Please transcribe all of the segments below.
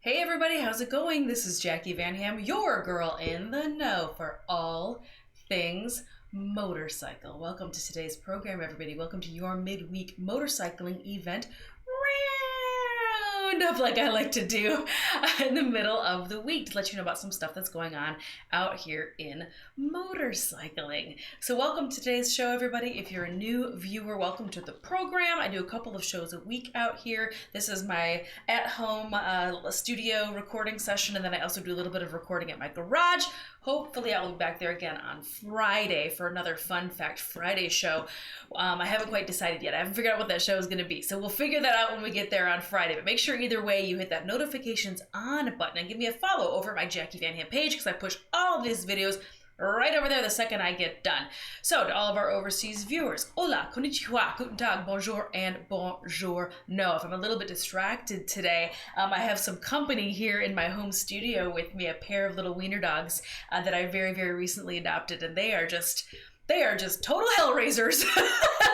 Hey everybody, how's it going? This is Jackie Van Ham, your girl in the know for all things motorcycle. Welcome to today's program, everybody. Welcome to your midweek motorcycling event roundup, like I like to do in the middle of the week to let you know about some stuff that's going on out here in motorcycling. So welcome to today's show, everybody. If you're a new viewer, welcome to the program. I do a couple of shows a week out here. This is my at-home studio recording session, and then I also do a little bit of recording at my garage. Hopefully I'll be back there again on Friday for another Fun Fact Friday show. I haven't quite decided yet. I haven't figured out what that show is going to be. So we'll figure that out when we get there on Friday. But make sure either way you hit that notifications on button and give me a follow over at my Jackie Van Ham page, because I push all of these videos right over there the second I get done. So to all of our overseas viewers, hola, konnichiwa, guten tag, bonjour, and bonjour. No, if I'm a little bit distracted today, I have some company here in my home studio with me, a pair of little wiener dogs that I very, very recently adopted, and they are just total hell raisers.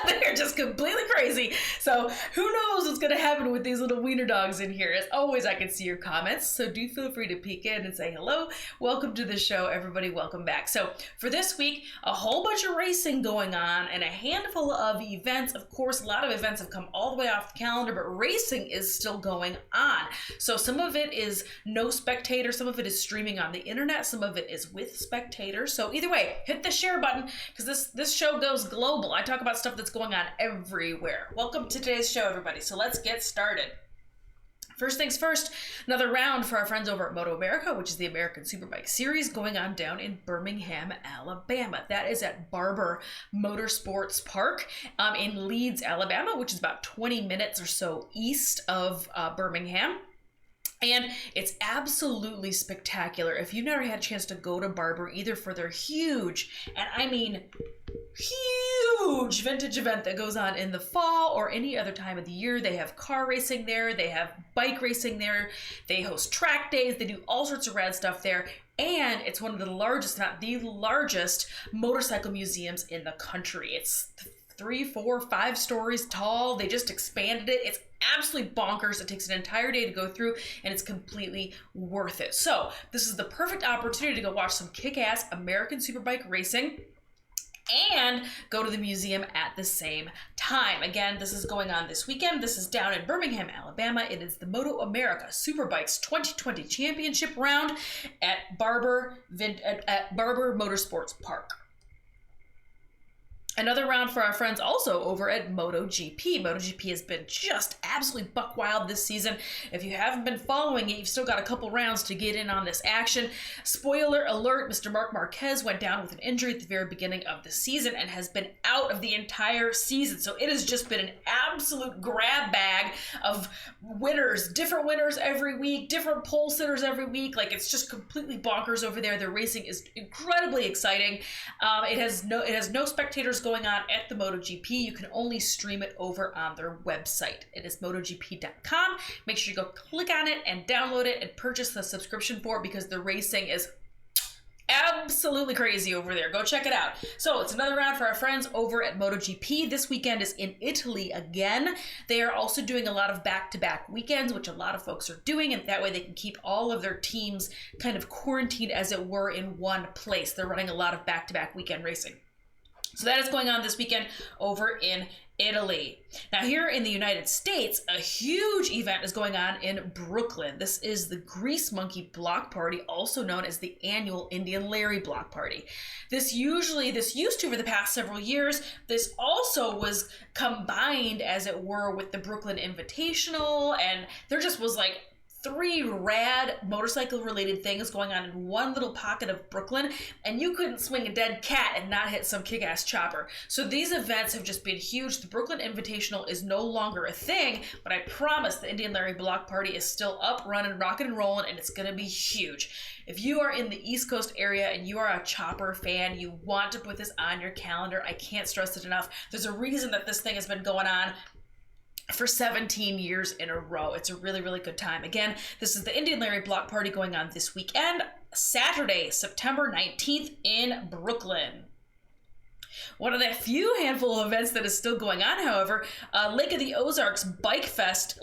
They're just completely crazy. So who knows what's going to happen with these little wiener dogs in here. As always, I can see your comments, so do feel free to peek in and say hello. Welcome to the show, everybody. Welcome back. So for this week, a whole bunch of racing going on and a handful of events. Of course, a lot of events have come all the way off the calendar, but racing is still going on. So some of it is no spectator, some of it is streaming on the internet, some of it is with spectators. So either way, hit the share button, because this show goes global. I talk about stuff that's going on everywhere. Welcome to today's show, everybody. So let's get started. First things first, another round for our friends over at MotoAmerica, which is the American Superbike Series, going on down in Birmingham, Alabama. That is at Barber Motorsports Park in Leeds, Alabama, which is about 20 minutes or so east of Birmingham. And it's absolutely spectacular. If you've never had a chance to go to Barber, either for their huge, and I mean huge vintage event that goes on in the fall or any other time of the year. They have car racing there, they have bike racing there, they host track days, they do all sorts of rad stuff there. And it's one of the largest, not the largest, motorcycle museums in the country. It's 3, 4, 5 stories tall. They just expanded it. It's absolutely bonkers. It takes an entire day to go through, and it's completely worth it. So this is the perfect opportunity to go watch some kick-ass American Superbike racing and go to the museum at the same time. Again, this is going on this weekend. This is down in Birmingham, Alabama. It is the MotoAmerica Superbikes 2020 Championship round at Barber Motorsports Park. Another round for our friends also over at MotoGP. MotoGP has been just absolutely buck wild this season. If you haven't been following it, you've still got a couple rounds to get in on this action. Spoiler alert, Mr. Marc Marquez went down with an injury at the very beginning of the season and has been out of the entire season. So it has just been an absolute grab bag of winners, different winners every week, different pole sitters every week. Like, it's just completely bonkers over there. The racing is incredibly exciting. It has no spectators going on at the MotoGP. You can only stream it over on their website. It is MotoGP.com. Make sure you go click on it and download it and purchase the subscription for it, because the racing is absolutely crazy over there. Go check it out. So it's another round for our friends over at MotoGP. This weekend is in Italy again. They are also doing a lot of back-to-back weekends, which a lot of folks are doing, and that way they can keep all of their teams kind of quarantined, as it were, in one place. They're running a lot of back-to-back weekend racing. So that is going on this weekend over in Italy. Now here in the United States, a huge event is going on in Brooklyn. This is the Grease Monkey Block Party, also known as the annual Indian Larry Block Party. This used to for the past several years. This also was combined, as it were, with the Brooklyn Invitational, and there just was like 3 rad motorcycle related things going on in one little pocket of Brooklyn, and you couldn't swing a dead cat and not hit some kick-ass chopper. So these events have just been huge. The Brooklyn Invitational is no longer a thing, but I promise the Indian Larry Block Party is still up, running, rocking and rolling, and it's gonna be huge. If you are in the East Coast area and you are a chopper fan, you want to put this on your calendar, I can't stress it enough. There's a reason that this thing has been going on for 17 years in a row. It's a really, really good time. Again, this is the Indian Larry Block Party going on this weekend, Saturday, September 19th in Brooklyn. One of the few handful of events that is still going on, however, Lake of the Ozarks Bike Fest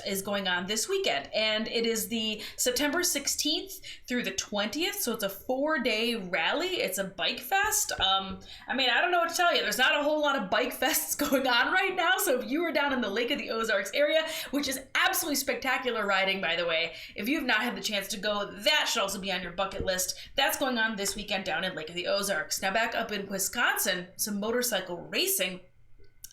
is going on this weekend, and it is the September 16th through the 20th, so it's a 4-day rally. It's a bike fest. I mean, I don't know what to tell you. There's not a whole lot of bike fests going on right now, so if you are down in the Lake of the Ozarks area, which is absolutely spectacular riding, by the way, if you have not had the chance to go, that should also be on your bucket list. That's going on this weekend down in Lake of the Ozarks. Now back up in Wisconsin, some motorcycle racing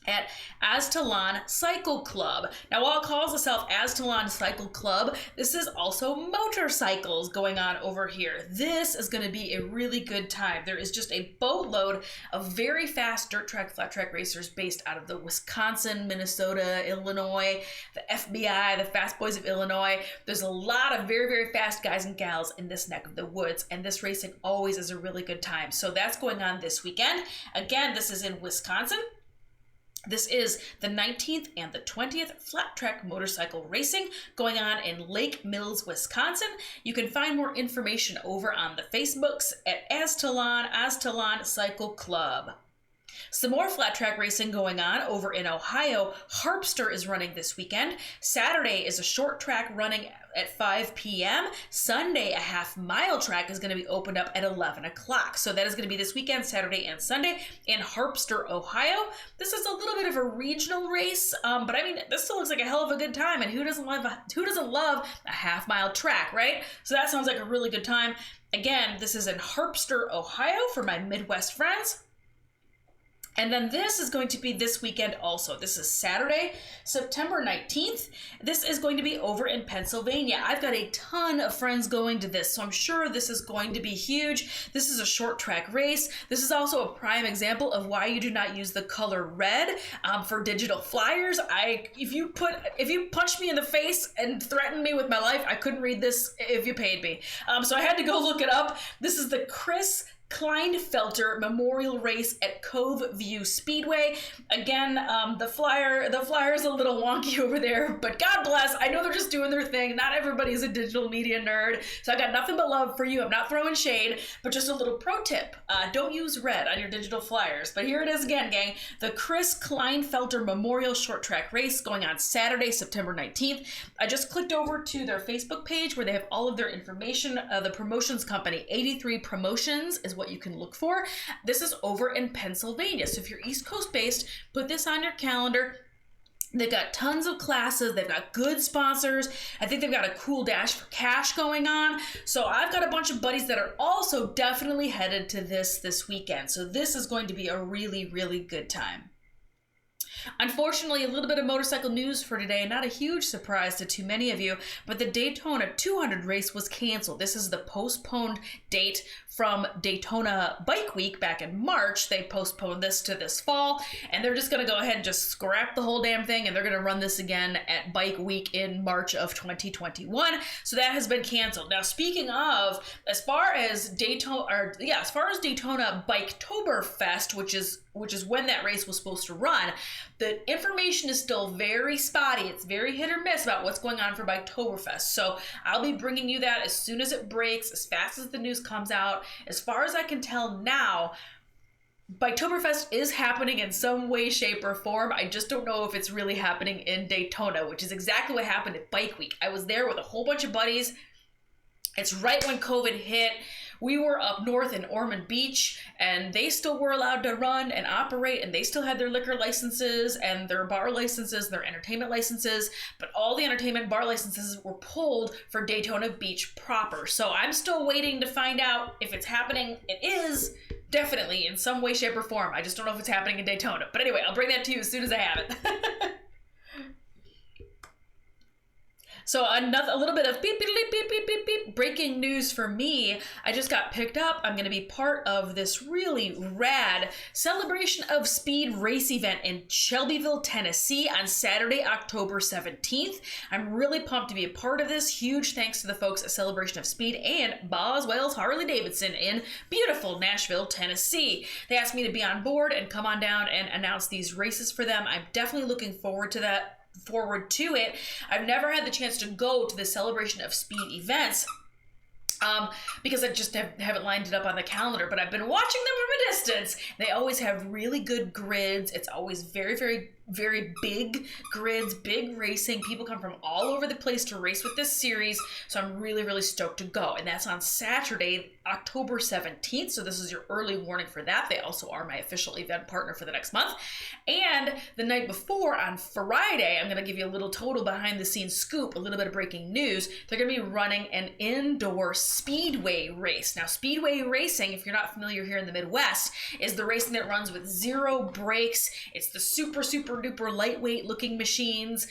at Aztalan Cycle Club. Now, while it calls itself Aztalan Cycle Club, this is also motorcycles going on over here. This is going to be a really good time. There is just a boatload of very fast dirt track, flat track racers based out of the Wisconsin, Minnesota, Illinois, the FBI, the Fast Boys of Illinois. There's a lot of very, very fast guys and gals in this neck of the woods, and this racing always is a really good time. So that's going on this weekend. Again, this is in Wisconsin. This is the 19th and the 20th flat track motorcycle racing going on in Lake Mills, Wisconsin. You can find more information over on the Facebooks at Aztalan Cycle Club. Some more flat track racing going on over in Ohio. Harpster is running this weekend. Saturday is a short track running at 5 p.m. Sunday, a half-mile track is going to be opened up at 11 o'clock. So that is going to be this weekend, Saturday and Sunday, in Harpster, Ohio. This is a little bit of a regional race, but I mean, this still looks like a hell of a good time, and who doesn't love a half-mile track, right? So that sounds like a really good time. Again, this is in Harpster, Ohio, for my Midwest friends. And then this is going to be this weekend also. This is Saturday, September 19th. This is going to be over in Pennsylvania. I've got a ton of friends going to this, so I'm sure this is going to be huge. This is a short track race. This is also a prime example of why you do not use the color red for digital flyers. If you punched me in the face and threatened me with my life, I couldn't read this if you paid me. So I had to go look it up. This is the Chris Kleinfelter Memorial Race at Cove View Speedway. Again, the flyer is a little wonky over there, but God bless. I know they're just doing their thing. Not everybody's a digital media nerd, so I got nothing but love for you. I'm not throwing shade, but just a little pro tip. Don't use red on your digital flyers. But here it is again, gang. The Chris Kleinfelter Memorial Short Track Race going on Saturday, September 19th. I just clicked over to their Facebook page where they have all of their information. The promotions company, 83 Promotions, is what you can look for. This is over in Pennsylvania. So if you're East Coast based, put this on your calendar. They've got tons of classes. They've got good sponsors. I think they've got a cool dash for cash going on. So I've got a bunch of buddies that are also definitely headed to this weekend. So this is going to be a really, really good time. Unfortunately, a little bit of motorcycle news for today, not a huge surprise to too many of you, but the Daytona 200 race was canceled. This is the postponed date from Daytona Bike Week back in March. They postponed this to this fall, and they're just going to go ahead and just scrap the whole damn thing, and they're going to run this again at Bike Week in March of 2021. So that has been canceled. Now, speaking of, as far as Daytona Biketoberfest, which is when that race was supposed to run, the information is still very spotty. It's very hit or miss about what's going on for Biketoberfest. So I'll be bringing you that as soon as it breaks, as fast as the news comes out. As far as I can tell now, Biketoberfest is happening in some way, shape, or form. I just don't know if it's really happening in Daytona, which is exactly what happened at Bike Week. I was there with a whole bunch of buddies. It's right when COVID hit. We were up north in Ormond Beach, and they still were allowed to run and operate, and they still had their liquor licenses and their bar licenses, their entertainment licenses, but all the entertainment bar licenses were pulled for Daytona Beach proper. So I'm still waiting to find out if it's happening. It is definitely in some way, shape, or form. I just don't know if it's happening in Daytona. But anyway, I'll bring that to you as soon as I have it. So a little bit of beep, beep, beep, beep, beep, beep, beep, breaking news for me. I just got picked up. I'm going to be part of this really rad celebration of speed race event in Shelbyville, Tennessee on Saturday, October 17th. I'm really pumped to be a part of this. Huge thanks to the folks at Celebration of Speed and Boswell's Harley-Davidson in beautiful Nashville, Tennessee. They asked me to be on board and come on down and announce these races for them. I'm definitely looking forward to it. I've never had the chance to go to the Celebration of Speed events, because I just haven't lined it up on the calendar, but I've been watching them from a distance. They always have really good grids. It's always very, very, very big grids, big racing. People come from all over the place to race with this series, so I'm really, really stoked to go. And that's on Saturday, October 17th, so this is your early warning for that. They also are my official event partner for the next month. And the night before, on Friday, I'm going to give you a little total behind-the-scenes scoop, a little bit of breaking news. They're going to be running an indoor speedway race. Now, speedway racing, if you're not familiar here in the Midwest, is the racing that runs with 0 brakes. It's the super, super duper lightweight looking machines,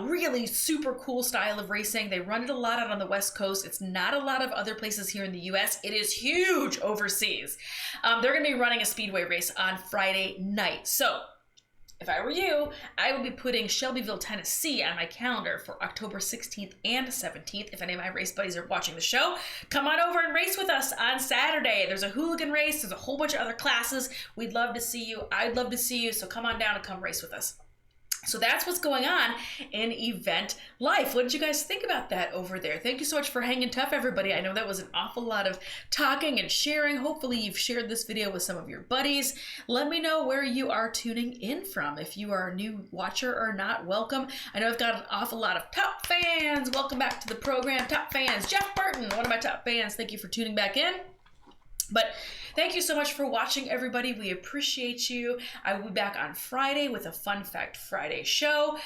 really super cool style of racing. They run it a lot out on the West Coast. It's not a lot of other places here in the US. It is huge overseas. They're going to be running a speedway race on Friday night. So if I were you, I would be putting Shelbyville, Tennessee on my calendar for October 16th and 17th. If any of my race buddies are watching the show, come on over and race with us on Saturday. There's a hooligan race. There's a whole bunch of other classes. We'd love to see you. I'd love to see you. So come on down and come race with us. So that's what's going on in event life. What did you guys think about that over there? Thank you so much for hanging tough, everybody. I know that was an awful lot of talking and sharing. Hopefully you've shared this video with some of your buddies. Let me know where you are tuning in from. If you are a new watcher or not, welcome. I know I've got an awful lot of top fans. Welcome back to the program. Top fans. Jeff Burton, one of my top fans. Thank you for tuning back in. But thank you so much for watching, everybody. We appreciate you. I will be back on Friday with a Fun Fact Friday show.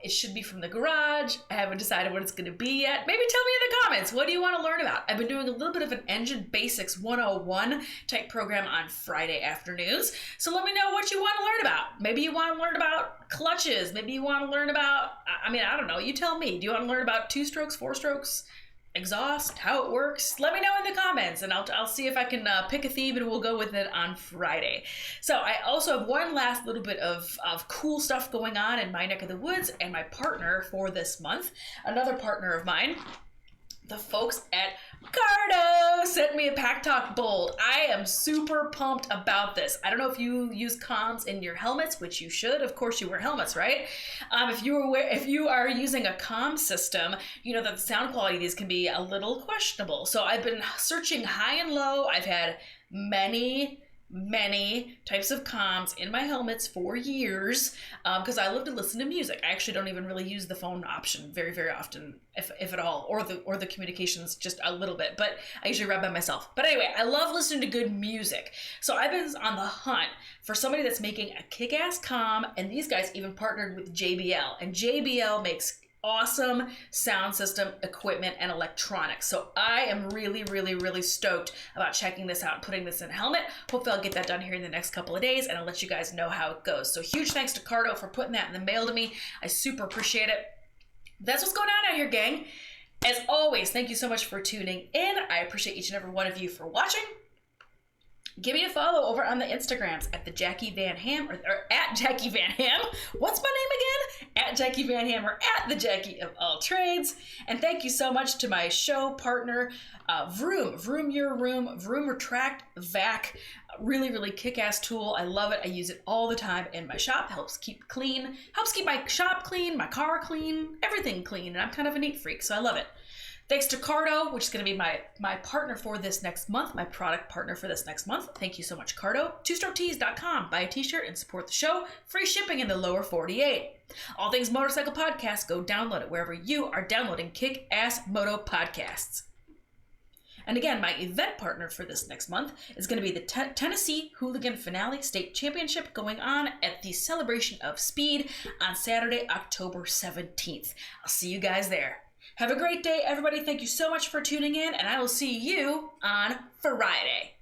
It should be from the garage. I haven't decided what it's going to be yet. Maybe tell me in the comments, what do you want to learn about? I've been doing a little bit of an Engine Basics 101 type program on Friday afternoons. So let me know what you want to learn about. Maybe you want to learn about clutches. Maybe you want to learn about, I don't know. You tell me. Do you want to learn about 2 strokes, 4 strokes? Exhaust, how it works? Let me know in the comments and I'll see if I can pick a theme and we'll go with it on Friday. So I also have one last little bit of cool stuff going on in my neck of the woods, and my partner for this month, another partner of mine, the folks at Cardo sent me a Pack Talk Bold. I am super pumped about this. I don't know if you use comms in your helmets, which you should. Of course, you wear helmets, right? If you are using a comm system, you know that the sound quality of these can be a little questionable. So I've been searching high and low. I've had many types of comms in my helmets for years because I love to listen to music. I actually don't even really use the phone option very, very often, if at all, or the communications just a little bit, but I usually ride by myself. But anyway, I love listening to good music. So I've been on the hunt for somebody that's making a kick-ass comm, and these guys even partnered with JBL, and JBL makes awesome sound system equipment and electronics. So I am really, really, really stoked about checking this out and putting this in a helmet. Hopefully I'll get that done here in the next couple of days, and I'll let you guys know how it goes. So huge thanks to Cardo for putting that in the mail to me. I super appreciate it. That's what's going on out here, gang. As always, thank you so much for tuning in. I appreciate each and every one of you for watching. Give me a follow over on the Instagrams at the Jackie Van Ham or at Jackie Van Ham. What's my name again? At Jackie Van Ham or at the Jackie of all trades. And thank you so much to my show partner, Vroom Your Room, Vroom Retract Vac. Really, really kick-ass tool. I love it. I use it all the time in my shop. Helps keep clean. Helps keep my shop clean, my car clean, everything clean. And I'm kind of a neat freak, so I love it. Thanks to Cardo, which is going to be my partner for this next month, my product partner for this next month. Thank you so much, Cardo. TwoStrokeTees.com. Buy a t-shirt and support the show. Free shipping in the lower 48. All Things Motorcycle Podcast. Go download it wherever you are downloading kick-ass moto podcasts. And again, my event partner for this next month is going to be the Tennessee Hooligan Finale State Championship going on at the Celebration of Speed on Saturday, October 17th. I'll see you guys there. Have a great day, everybody. Thank you so much for tuning in, and I will see you on Friday.